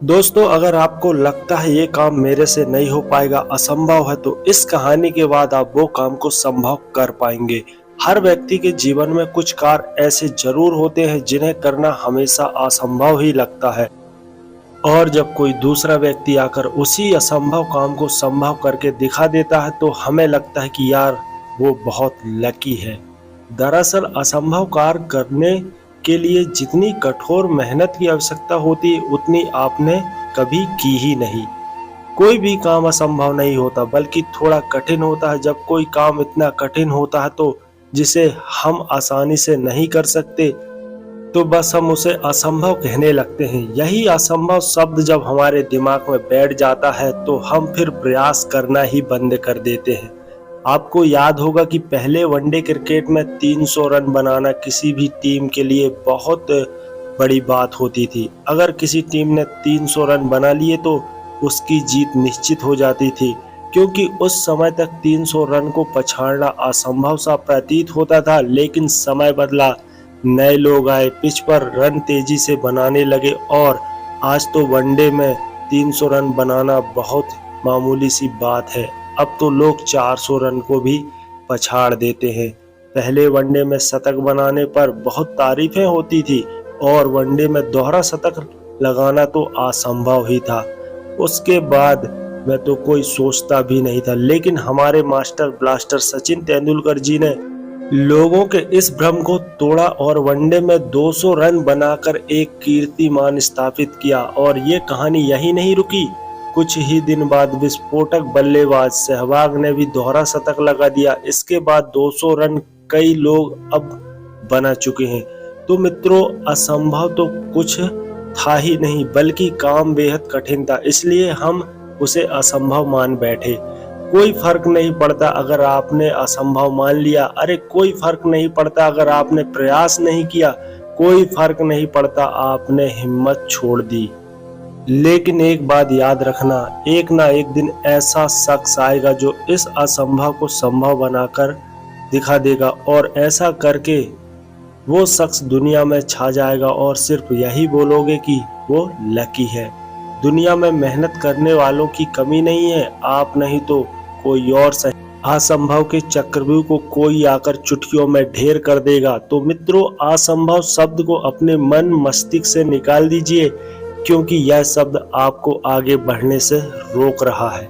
दोस्तों, अगर आपको लगता है ये काम मेरे से नहीं हो पाएगा, असंभव है, तो इस कहानी के बाद आप वो काम को संभव कर पाएंगे। हर व्यक्ति के जीवन में कुछ कार्य ऐसे जरूर होते हैं जिन्हें करना हमेशा असंभव ही लगता है, और जब कोई दूसरा व्यक्ति आकर उसी असंभव काम को संभव करके दिखा देता है तो हमें लगता है कि यार वो बहुत लकी है। दरअसल असंभव कार्य करने के लिए जितनी कठोर मेहनत की आवश्यकता होती है उतनी आपने कभी की ही नहीं। कोई भी काम असंभव नहीं होता, बल्कि थोड़ा कठिन होता है। जब कोई काम इतना कठिन होता है तो जिसे हम आसानी से नहीं कर सकते, तो बस हम उसे असंभव कहने लगते हैं। यही असंभव शब्द जब हमारे दिमाग में बैठ जाता है तो हम फिर प्रयास करना ही बंद कर देते हैं। आपको याद होगा कि पहले वनडे क्रिकेट में 300 रन बनाना किसी भी टीम के लिए बहुत बड़ी बात होती थी। अगर किसी टीम ने 300 रन बना लिए तो उसकी जीत निश्चित हो जाती थी, क्योंकि उस समय तक 300 रन को पछाड़ना असंभव सा प्रतीत होता था। लेकिन समय बदला, नए लोग आए, पिच पर रन तेजी से बनाने लगे और आज तो वनडे में 300 रन बनाना बहुत मामूली सी बात है। अब तो लोग 400 रन को भी पछाड़ देते हैं। पहले वनडे में शतक बनाने पर बहुत तारीफें होती थी और वनडे में दोहरा शतक लगाना तो असंभव ही था। उसके बाद में तो कोई सोचता भी नहीं था। लेकिन हमारे मास्टर ब्लास्टर सचिन तेंदुलकर जी ने लोगों के इस भ्रम को तोड़ा और वनडे में 200 रन बनाकर एक कीर्तिमान स्थापित किया। और ये कहानी यही नहीं रुकी। कुछ ही दिन बाद विस्फोटक बल्लेबाज सहवाग ने भी दोहरा शतक लगा दिया। इसके बाद 200 रन कई लोग अब बना चुके हैं। तो मित्रों, असंभव तो कुछ था ही नहीं, बल्कि काम बेहद कठिन था, इसलिए हम उसे असंभव मान बैठे। कोई फर्क नहीं पड़ता अगर आपने असंभव मान लिया, अरे कोई फर्क नहीं पड़ता अगर आपने प्रयास नहीं किया, कोई फर्क नहीं पड़ता आपने हिम्मत छोड़ दी। लेकिन एक बात याद रखना, एक ना एक दिन ऐसा शख्स आएगा जो इस असंभव को संभव बनाकर दिखा देगा, और ऐसा करके वो शख्स दुनिया में छा जाएगा और सिर्फ यही बोलोगे कि वो लकी है। दुनिया में मेहनत करने वालों की कमी नहीं है, आप नहीं तो कोई और सही। असंभव के चक्रव्यूह को कोई आकर चुटकियों में ढेर कर देगा। तो मित्रों, असंभव शब्द को अपने मन मस्तिष्क से निकाल दीजिए, क्योंकि यह शब्द आपको आगे बढ़ने से रोक रहा है।